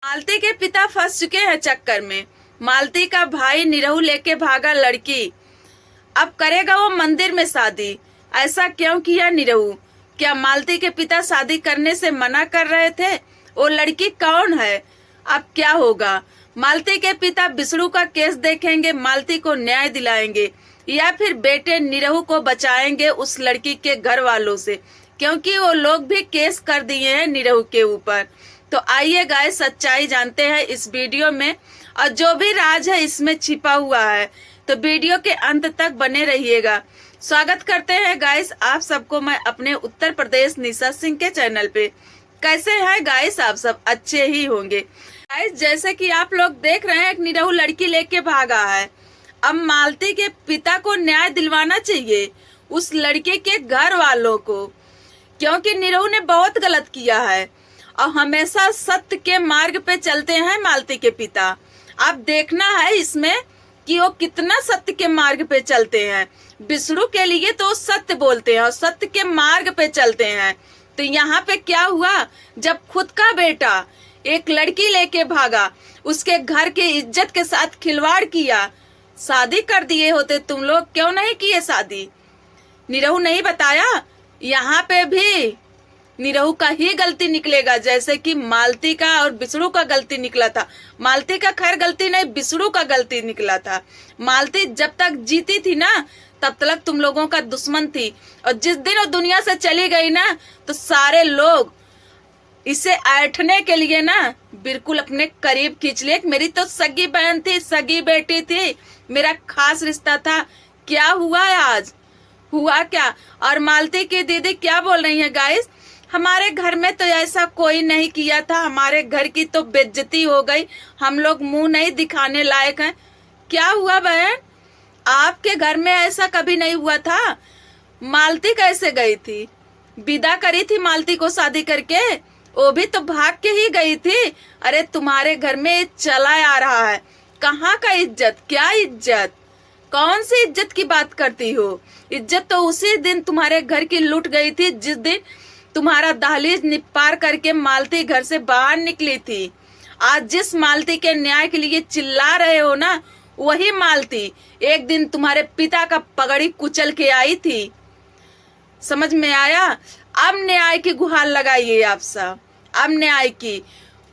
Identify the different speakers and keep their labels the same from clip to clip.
Speaker 1: मालती के पिता फंस चुके हैं चक्कर में। मालती का भाई निरहु लेके भागा लड़की। अब करेगा वो मंदिर में शादी। ऐसा क्यों किया निरहु? क्या मालती के पिता शादी करने से मना कर रहे थे? वो लड़की कौन है? अब क्या होगा? मालती के पिता विष्णु का केस देखेंगे, मालती को न्याय दिलाएंगे, या फिर बेटे निरहु को बचाएंगे उस लड़की के घर वालों से, क्योंकि वो लोग भी केस कर दिए हैं निरहु के ऊपर। तो आइए गाइस, सच्चाई जानते हैं इस वीडियो में, और जो भी राज है इसमें छिपा हुआ है, तो वीडियो के अंत तक बने रहिएगा। स्वागत करते हैं गाइस आप सबको मैं अपने उत्तर प्रदेश निशा सिंह के चैनल पे। कैसे हैं गाइस? आप सब अच्छे ही होंगे। गाइस, जैसे कि आप लोग देख रहे हैं, एक निरहु लड़की लेके भागा है। अब मालती के पिता को न्याय दिलवाना चाहिए उस लड़के के घर वालों को, क्योंकि निरहु ने बहुत गलत किया है और हमेशा सत्य के मार्ग पे चलते हैं मालती के पिता। अब देखना है इसमें कि वो कितना सत्य के मार्ग पे चलते हैं। विष्णु के लिए तो सत्य बोलते हैं और सत्य के मार्ग पे चलते हैं। तो यहाँ पे क्या हुआ, जब खुद का बेटा एक लड़की लेके भागा, उसके घर के इज्जत के साथ खिलवाड़ किया। शादी कर दिए होते तुम लोग, क्यों नहीं किए शादी? निरहु नहीं बताया? यहाँ पे भी निरहु का ही गलती निकलेगा, जैसे कि मालती का और विष्णु का गलती निकला था। मालती का खैर गलती नहीं, विष्णु का गलती निकला था। मालती जब तक जीती थी ना, तब तक तुम लोगों का दुश्मन थी, और जिस दिन वो दुनिया से चली गई ना, तो सारे लोग इसे ऐठने के लिए ना बिल्कुल अपने करीब खींच लिए। मेरी तो सगी बहन थी, सगी बेटी थी, मेरा खास रिश्ता था। क्या हुआ आज? हुआ क्या? और मालती की दीदी क्या बोल रही है गाइस, हमारे घर में तो ऐसा कोई नहीं किया था, हमारे घर की तो बेइज्जती हो गई, हम लोग मुंह नहीं दिखाने लायक हैं। क्या हुआ बहन? आपके घर में ऐसा कभी नहीं हुआ था। मालती कैसे गई थी? विदा करी थी मालती को शादी करके, वो भी तो भाग के ही गई थी। अरे तुम्हारे घर में चला आ रहा है, कहाँ का इज्जत? क्या इज्जत? कौन सी इज्जत की बात करती हो? इज्जत तो उसी दिन तुम्हारे घर की लूट गई थी, जिस दिन तुम्हारा दहलीज निपार करके मालती घर से बाहर निकली थी। आज जिस मालती के न्याय के लिए चिल्ला रहे हो ना, वही मालती एक दिन तुम्हारे पिता का पगड़ी कुचल के आई थी। समझ में आया? अब न्याय की गुहार लगाइए आप सब, अब न्याय की।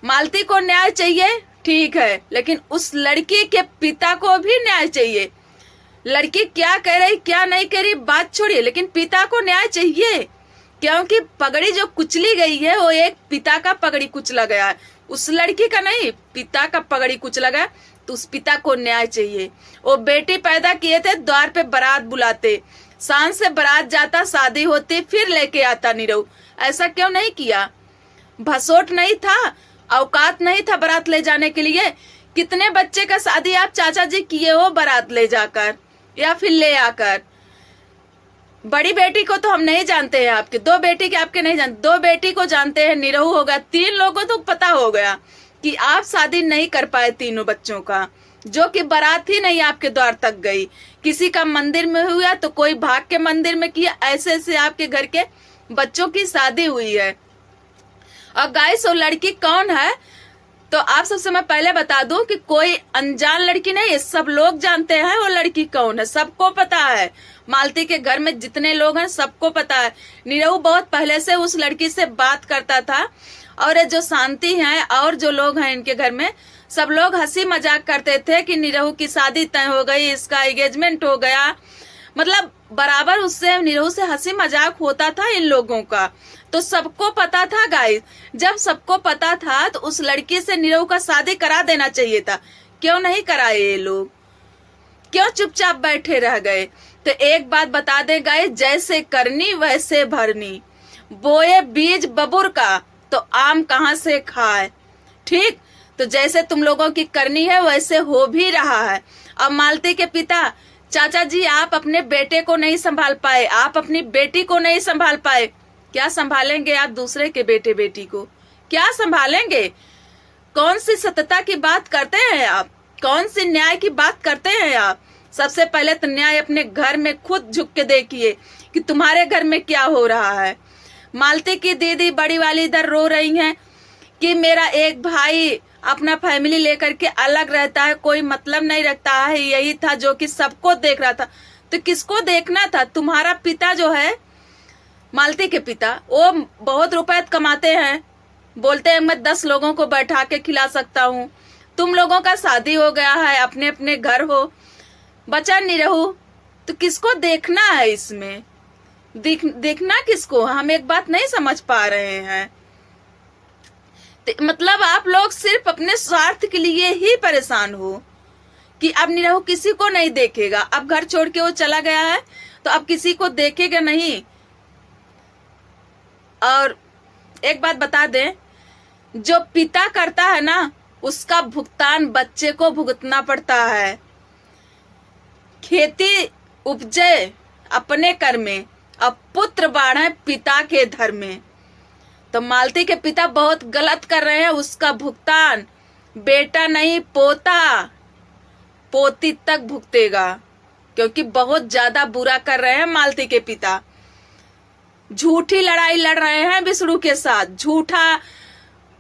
Speaker 1: मालती को न्याय चाहिए, ठीक है, लेकिन उस लड़की के पिता को भी न्याय चाहिए। लड़की क्या कह रही क्या नहीं कह रही बात छोड़िए, लेकिन पिता को न्याय चाहिए, क्योंकि पगड़ी जो कुचली गई है वो एक पिता का पगड़ी कुचला गया है, उस लड़की का नहीं, पिता का पगड़ी कुचला गया। तो उस पिता को न्याय चाहिए। वो बेटी पैदा किए थे, द्वार पे बारात बुलाते, शान से बारात जाता, शादी होती, फिर लेके आता निरहु। ऐसा क्यों नहीं किया? भसोट नहीं था, औकात नहीं था बारात ले जाने के लिए? कितने बच्चे का शादी आप चाचा जी किए हो बारात ले जाकर या फिर ले आकर? बड़ी बेटी को तो हम नहीं जानते हैं आपके, दो बेटी के आपके नहीं जानते, दो बेटी को जानते हैं, निरहु होगा, तीन लोगों को तो पता हो गया कि आप शादी नहीं कर पाए तीनों बच्चों का, जो कि बारात ही नहीं आपके द्वार तक गई। किसी का मंदिर में हुआ तो कोई भाग के मंदिर में किया, ऐसे ऐसे आपके घर के बच्चों की शादी हुई है। और गाइस, वो लड़की कौन है? तो आप सबसे मैं पहले बता दूं कि कोई अनजान लड़की नहीं है, सब लोग जानते हैं वो लड़की कौन है, सबको पता है। मालती के घर में जितने लोग हैं सबको पता है। निरहु बहुत पहले से उस लड़की से बात करता था, और ये जो शांति है और जो लोग हैं इनके घर में, सब लोग हंसी मजाक करते थे कि निरहु की शादी तय हो गई, इसका एंगेजमेंट हो गया। मतलब बराबर उससे निरहु से हंसी मजाक होता था इन लोगों का, तो सबको पता था गाइस। जब सबको पता था तो उस लड़की से निरहु का शादी करा देना चाहिए था। क्यों नहीं कराए ये लोग? क्यों चुपचाप बैठे रह गए? तो एक बात बता दे गाइस, जैसे करनी वैसे भरनी, बोए बीज बबुर का तो आम कहाँ से खाए। ठीक, तो जैसे तुम लोगों की करनी है वैसे हो भी रहा है। अब मालती के पिता, चाचा जी आप अपने बेटे को नहीं संभाल पाए, आप अपनी बेटी को नहीं संभाल पाए, क्या संभालेंगे आप दूसरे के बेटे बेटी को? क्या संभालेंगे? कौन सी सत्यता की बात करते हैं आप? कौन सी न्याय की बात करते हैं आप? सबसे पहले तो न्याय अपने घर में खुद झुक के देखिए कि तुम्हारे घर में क्या हो रहा है। मालती की दीदी बड़ी वाली इधर रो रही हैं कि मेरा एक भाई अपना फैमिली लेकर के अलग रहता है, कोई मतलब नहीं रखता है। यही था जो कि सबको देख रहा था। तो किसको देखना था? तुम्हारा पिता जो है, मालती के पिता, वो बहुत रुपए कमाते हैं, बोलते हैं मैं 10 लोगों को बैठा के खिला सकता हूँ। तुम लोगों का शादी हो गया है, अपने अपने घर हो, बचा निरहु, तो किसको देखना है इसमें? देखना किसको? हम एक बात नहीं समझ पा रहे हैं। मतलब आप लोग सिर्फ अपने स्वार्थ के लिए ही परेशान हो कि अब निरहु किसी को नहीं देखेगा। अब घर छोड़ के वो चला गया है तो अब किसी को देखेगा नहीं। और एक बात बता दें, जो पिता करता है ना, उसका भुगतान बच्चे को भुगतना पड़ता है। खेती उपजे अपने कर में, अब पुत्र बाढ़े पिता के धर में। तो मालती के पिता बहुत गलत कर रहे हैं। उसका भुगतान बेटा नहीं, पोता पोती तक भुगतेगा, क्योंकि बहुत ज्यादा बुरा कर रहे हैं मालती के पिता। झूठी लड़ाई लड़ रहे हैं विष्णु के साथ, झूठा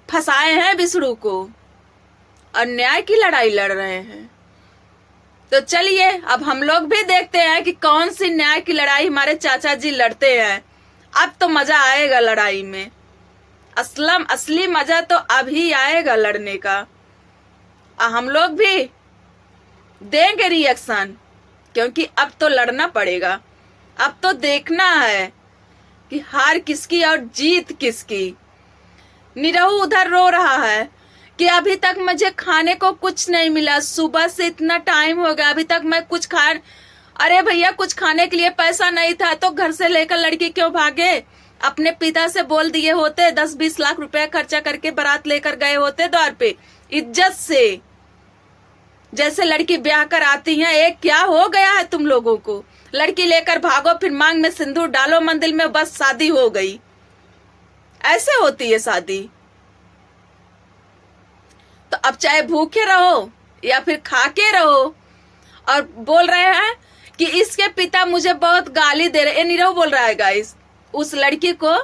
Speaker 1: फंसाए हैं विष्णु को, अन्याय की लड़ाई लड़ रहे हैं। तो चलिए अब हम लोग भी देखते हैं कि कौन सी न्याय की लड़ाई हमारे चाचा जी लड़ते हैं। अब तो मजा आएगा लड़ाई में, असली मजा तो अभी आएगा लड़ने का। हम लोग भी देंगे रिएक्शन, क्योंकि अब तो लड़ना पड़ेगा। अब तो देखना है कि हार किसकी और जीत किसकी। निरहु उधर रो रहा है कि अभी तक मुझे खाने को कुछ नहीं मिला, सुबह से इतना टाइम हो गया, अभी तक मैं कुछ खा। अरे भैया, कुछ खाने के लिए पैसा नहीं था तो घर से लेकर लड़की क्यों भागे? अपने पिता से बोल दिए होते, 10-20 लाख रुपए खर्चा करके बारात लेकर गए होते द्वार पे इज्जत से। जैसे लड़की ब्याह कर आती है, एक क्या हो गया है तुम लोगों को? लड़की लेकर भागो, फिर मांग में सिंदूर डालो मंदिर में, बस शादी हो गई। ऐसे होती है शादी। तो अब चाहे भूखे रहो या फिर खा के रहो। और बोल रहे हैं कि इसके पिता मुझे बहुत गाली दे रहे हैं। निरहु बोल रहा है गाइस, उस लड़की को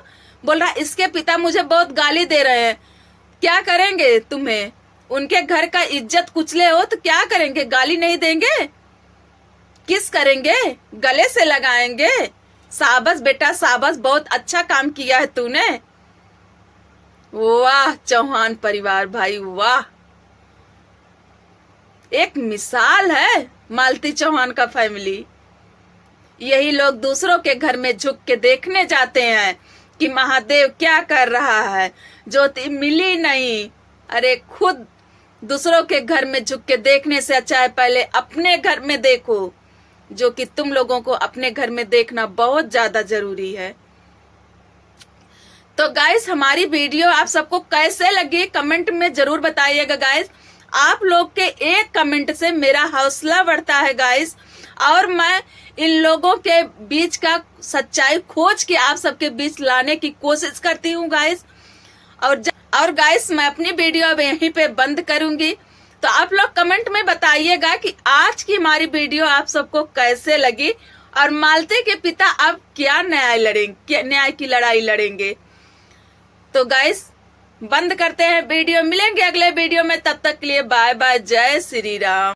Speaker 1: बोल रहा है इसके पिता मुझे बहुत गाली दे रहे हैं। क्या करेंगे तुम्हें? उनके घर का इज्जत कुचले हो तो क्या करेंगे? गाली नहीं देंगे? किस करेंगे? गले से लगाएंगे। शाबाश बेटा शाबाश, बहुत अच्छा काम किया है तूने। वाह चौहान परिवार भाई, वाह, एक मिसाल है मालती चौहान का फैमिली। यही लोग दूसरों के घर में झुक के देखने जाते हैं कि महादेव क्या कर रहा है, ज्योति मिली नहीं। अरे खुद दूसरों के घर में झुक के देखने से अच्छा है पहले अपने घर में देखो, जो कि तुम लोगों को अपने घर में देखना बहुत ज्यादा जरूरी है। तो गाइस, हमारी वीडियो आप सबको कैसे लगी कमेंट में जरूर बताइएगा गाइस। आप लोग के एक कमेंट से मेरा हौसला बढ़ता है गाइस, और मैं इन लोगों के बीच का सच्चाई खोज के आप सबके बीच लाने की कोशिश करती हूँ गाइस। और गाइस, मैं अपनी वीडियो अब यहीं पे बंद करूंगी। तो आप लोग कमेंट में बताइएगा कि आज की हमारी वीडियो आप सबको कैसे लगी, और मालती के पिता अब क्या न्याय की लड़ाई लड़ेंगे। तो गाइस, बंद करते हैं वीडियो, मिलेंगे अगले वीडियो में, तब तक के लिए बाय बाय, जय श्री राम।